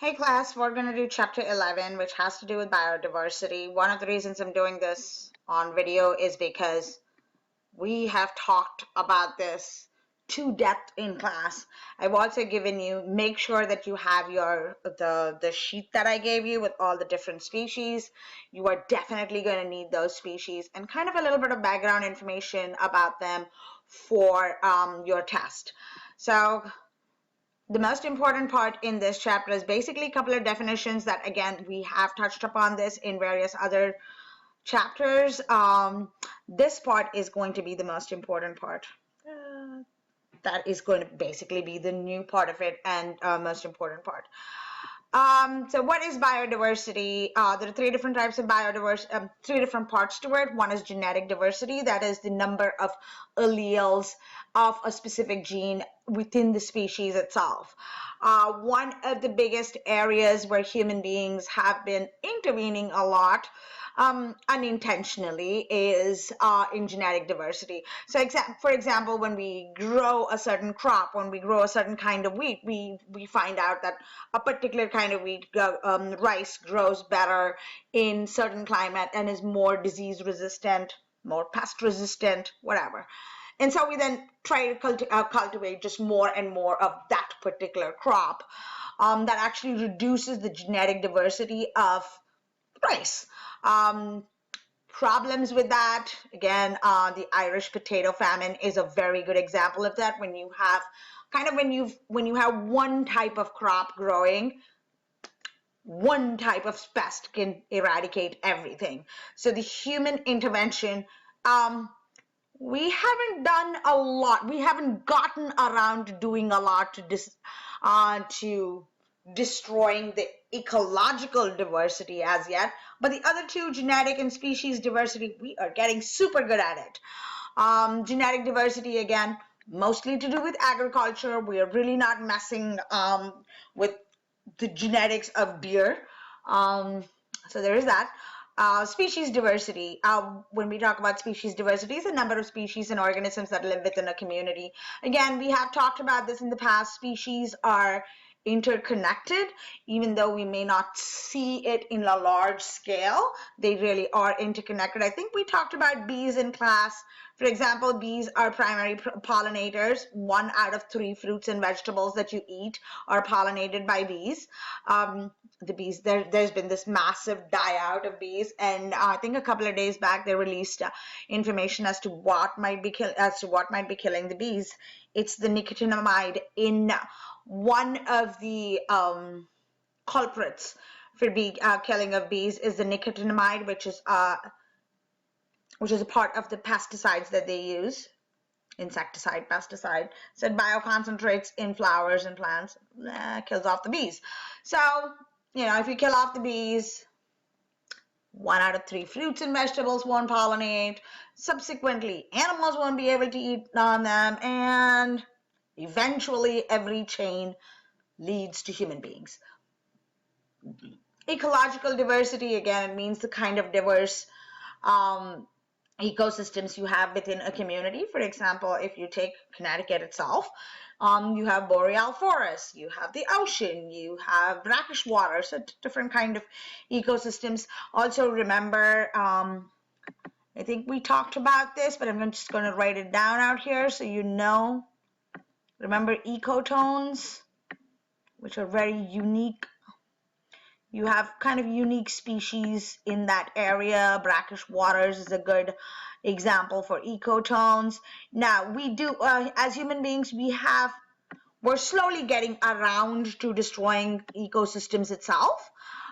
Hey class, we're going to do chapter 11, which has to do with biodiversity. One of the reasons I'm doing this on video is because we have talked about this to depth in class. I've also given you, make sure that you have the sheet that I gave you with all the different species. You are definitely going to need those species and kind of a little bit of background information about them for your test. So the most important part in this chapter is basically a couple of definitions that, again, we have touched upon this in various other chapters. This part is going to be the most important part. That is going to basically be the new part of it and most important part. So what is biodiversity? There are three different types of biodiversity, three different parts to it. One is genetic diversity, that is the number of alleles of a specific gene within the species itself. One of the biggest areas where human beings have been intervening a lot unintentionally is in genetic diversity. So for example, when we grow a certain crop, when we grow a certain kind of wheat, we find out that a particular kind of wheat, rice, grows better in certain climate and is more disease resistant, more pest resistant, whatever. And so we then try to cultivate just more and more of that particular crop. That actually reduces the genetic diversity of rice. Problems with that, again, the Irish potato famine is a very good example of that. When you have when you have one type of crop growing, one type of pest can eradicate everything. So the human intervention, we haven't done a lot. We haven't gotten around to doing a lot to destroying the ecological diversity as yet. But the other two, genetic and species diversity, we are getting super good at it. Genetic diversity, again, mostly to do with agriculture. We are really not messing with the genetics of beer. So there is that. Species diversity. When we talk about species diversity, is the number of species and organisms that live within a community. Again, we have talked about this in the past. Species are interconnected, even though we may not see it in a large scale. They really are interconnected. I think we talked about bees in class. For example, bees are primary pollinators. 1 out of 3 fruits and vegetables that you eat are pollinated by bees. The bees, there's been this massive die out of bees, and I think a couple of days back they released information as to what might be killing the bees. It's the nicotinamide in one of the culprits for killing of bees is the nicotinamide, which is a part of the pesticides that they use, insecticide, pesticide. So it bioconcentrates in flowers and plants, kills off the bees. So, if you kill off the bees, 1 out of 3 fruits and vegetables won't pollinate. Subsequently, animals won't be able to eat on them, and eventually every chain leads to human beings. Ecological diversity, again, it means the kind of diverse ecosystems you have within a community. For example, if you take Connecticut itself, you have boreal forests, you have the ocean, you have brackish water, so different kind of ecosystems. Also remember, I think we talked about this, but I'm just going to write it down out here so you know. Remember ecotones, which are very unique. You have kind of unique species in that area. Brackish waters is a good example for ecotones. Now, we do, as human beings, we're slowly getting around to destroying ecosystems itself.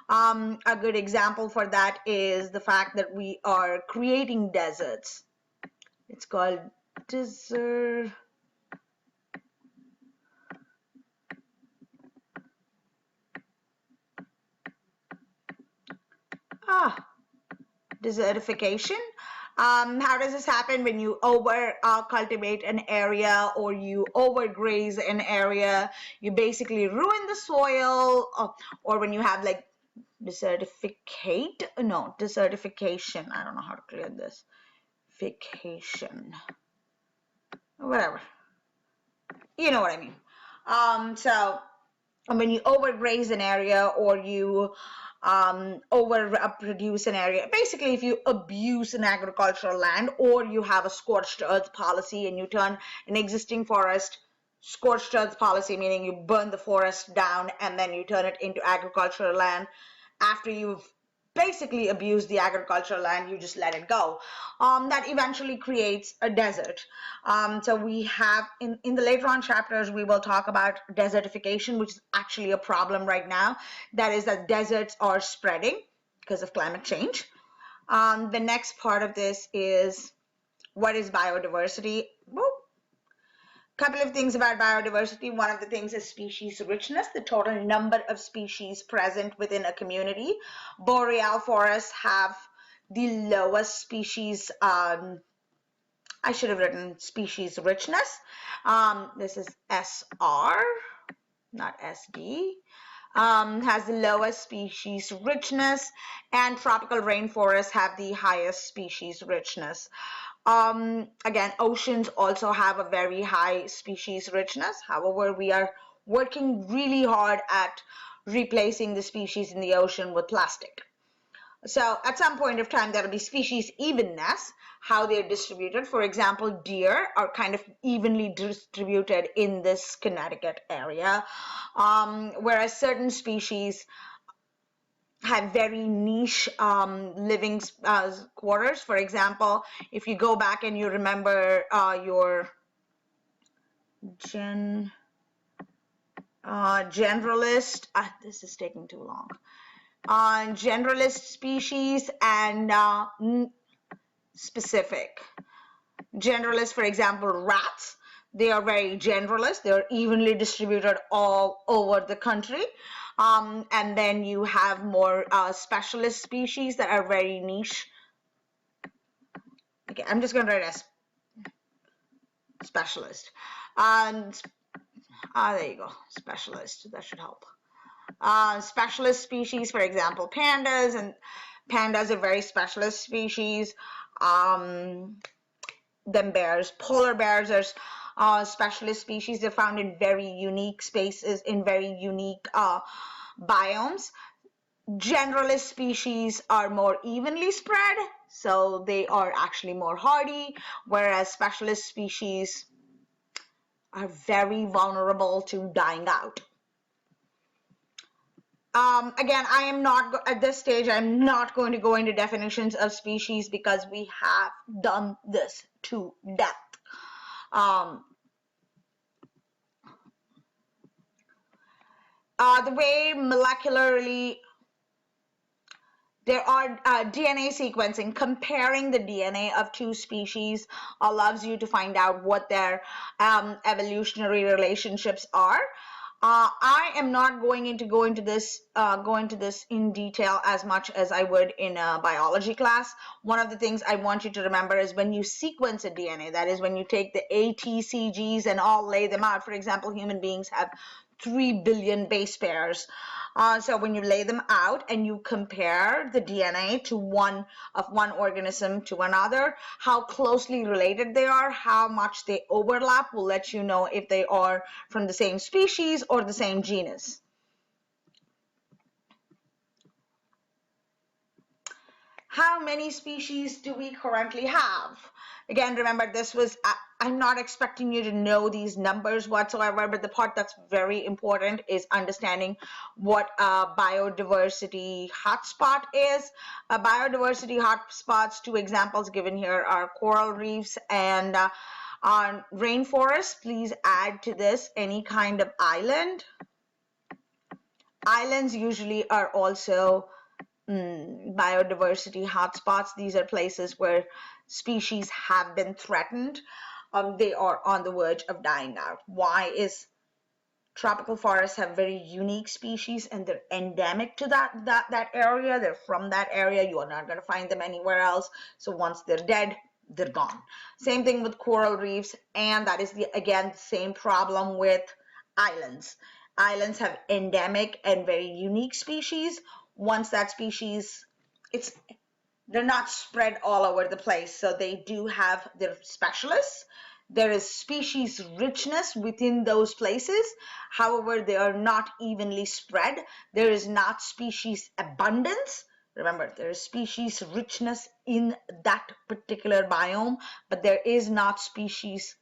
A good example for that is the fact that we are creating deserts. It's called desert. Desertification. How does this happen? When you over cultivate an area or you overgraze an area, you basically ruin the soil, or when you have like desertification. I don't know how to clear this. Vacation. Whatever. You know what I mean. So And when you overgraze an area or you overproduce an area, basically if you abuse an agricultural land or you have a scorched earth policy and you turn an existing forest, scorched earth policy meaning you burn the forest down and then you turn it into agricultural land after you've basically abuse the agricultural land, you just let it go. That eventually creates a desert. So we have in the later on chapters, we will talk about desertification, which is actually a problem right now. That is that deserts are spreading because of climate change. The next part of this is what is biodiversity? Woo. Couple of things about biodiversity. One of the things is species richness, the total number of species present within a community. Boreal forests have the lowest species, I should have written species richness. This is SR, not SD. Has the lowest species richness, and tropical rainforests have the highest species richness. Again, oceans also have a very high species richness. However, we are working really hard at replacing the species in the ocean with plastic. So at some point of time, there'll be species evenness, how they're distributed. For example, deer are kind of evenly distributed in this Connecticut area, whereas certain species have very niche living quarters. For example, if you go back and you remember your generalist, this is taking too long, generalist species and specific. Generalist, for example, rats, they are very generalist. They're evenly distributed all over the country. And then you have more specialist species that are very niche. Okay, I'm just going to write as specialist. And there you go, specialist. That should help. Specialist species, for example, pandas, and pandas are very specialist species. Then bears, polar bears are specialist species. They're found in very unique spaces, in very unique biomes. Generalist species are more evenly spread, so they are actually more hardy, whereas specialist species are very vulnerable to dying out. Again, I am not, at this stage, I'm not going to go into definitions of species because we have done this to death. The way molecularly, there are DNA sequencing. Comparing the DNA of two species allows you to find out what their evolutionary relationships are. I am not going to go into this in detail as much as I would in a biology class. One of the things I want you to remember is when you sequence a DNA, that is when you take the A, T, C, Gs and all lay them out. For example, human beings have 3 billion base pairs. So when you lay them out and you compare the DNA to one organism to another, how closely related they are, how much they overlap will let you know if they are from the same species or the same genus. How many species do we currently have? Again, remember, this was, I'm not expecting you to know these numbers whatsoever, but the part that's very important is understanding what a biodiversity hotspot is. A biodiversity hotspots, two examples given here are coral reefs and on rainforests. Please add to this any kind of island. Islands usually are also biodiversity hotspots. These are places where species have been threatened. They are on the verge of dying out. Why is tropical forests have very unique species and they're endemic to that area. They're from that area. You are not going to find them anywhere else. So once they're dead, they're gone. Same thing with coral reefs, and that is again the same problem with islands. Islands have endemic and very unique species. Once that species, they're not spread all over the place, so they do have their specialists. There is species richness within those places. However, they are not evenly spread. There is not species abundance. Remember, there is species richness in that particular biome, but there is not species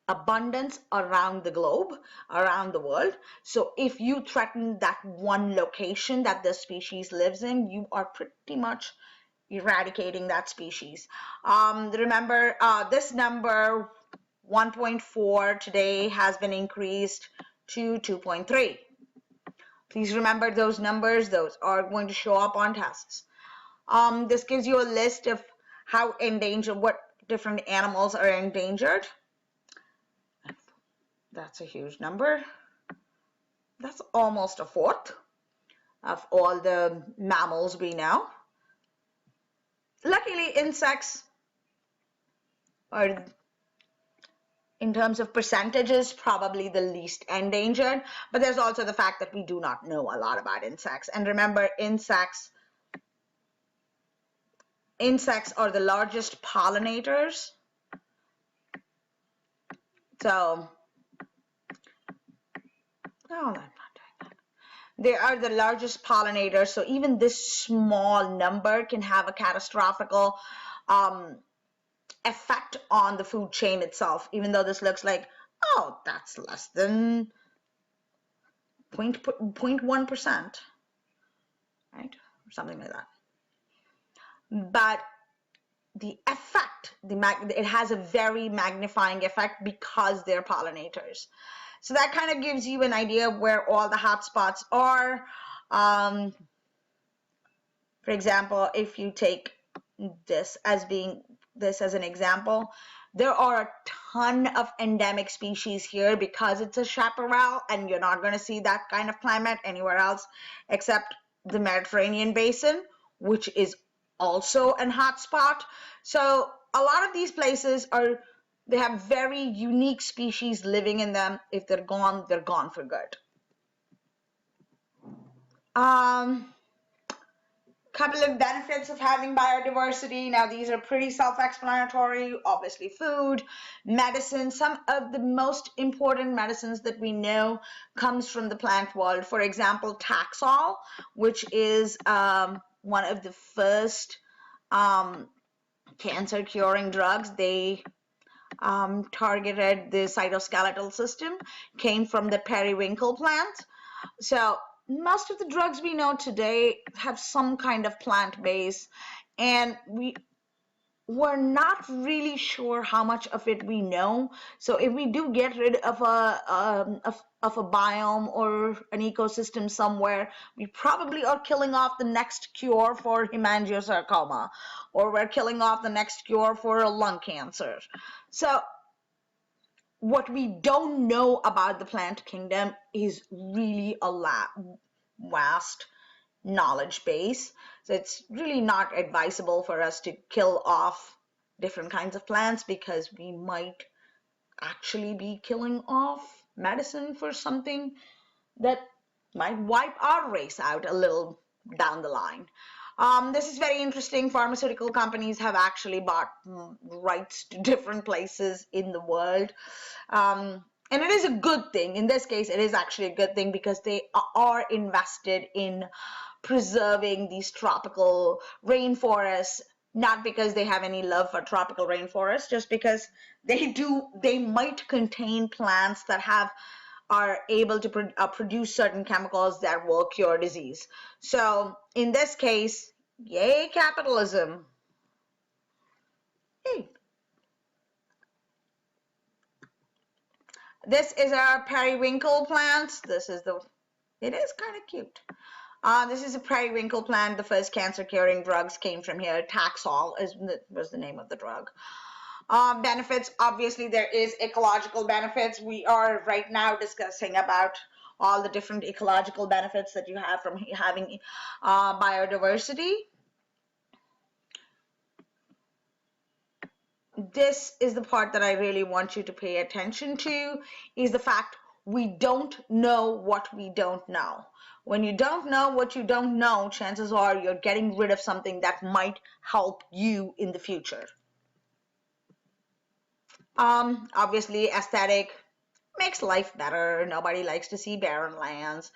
abundance around the globe, around the world. So if you threaten that one location that the species lives in, you are pretty much eradicating that species. Remember, this number 1.4 today has been increased to 2.3. Please remember those numbers. Those are going to show up on tests. This gives you a list of how endangered, what different animals are endangered. That's a huge number. That's almost a fourth of all the mammals we know. Luckily, insects are, in terms of percentages, probably the least endangered, but there's also the fact that we do not know a lot about insects. And remember, insects are the largest pollinators. So, no, I'm not doing that. They are the largest pollinators, so even this small number can have a catastrophic effect on the food chain itself, even though this looks like, oh, that's less than 0.1%, right? Or something like that. But the effect, it has a very magnifying effect because they're pollinators. So that kind of gives you an idea of where all the hotspots are. For example, if you take this as an example, there are a ton of endemic species here because it's a chaparral, and you're not going to see that kind of climate anywhere else except the Mediterranean basin, which is also a hotspot. So a lot of these places they have very unique species living in them. If they're gone for good. Couple of benefits of having biodiversity. Now, these are pretty self-explanatory. Obviously, food, medicine. Some of the most important medicines that we know comes from the plant world. For example, Taxol, which is one of the first cancer-curing drugs. They targeted the cytoskeletal system, came from the periwinkle plant. So most of the drugs we know today have some kind of plant base, and we're not really sure how much of it we know. So if we do get rid of a biome or an ecosystem somewhere, we probably are killing off the next cure for hemangiosarcoma, or we're killing off the next cure for lung cancer. So what we don't know about the plant kingdom is really a vast knowledge base. So it's really not advisable for us to kill off different kinds of plants, because we might actually be killing off medicine for something that might wipe our race out a little down the line. This is very interesting. Pharmaceutical companies have actually bought rights to different places in the world. And it is a good thing. In this case, it is actually a good thing because they are invested in preserving these tropical rainforests, not because they have any love for tropical rainforests, just because they might contain plants that are able to produce certain chemicals that will cure disease. So in this case, yay capitalism. Yay. This is our periwinkle plant. It is kind of cute. This is a periwinkle plant. The first cancer-curing drugs came from here. Taxol was the name of the drug. Benefits, obviously there is ecological benefits. We are right now discussing about all the different ecological benefits that you have from having biodiversity. This is the part that I really want you to pay attention to, is the fact we don't know what we don't know. When you don't know what you don't know, chances are you're getting rid of something that might help you in the future. Obviously, aesthetic makes life better. Nobody likes to see barren lands.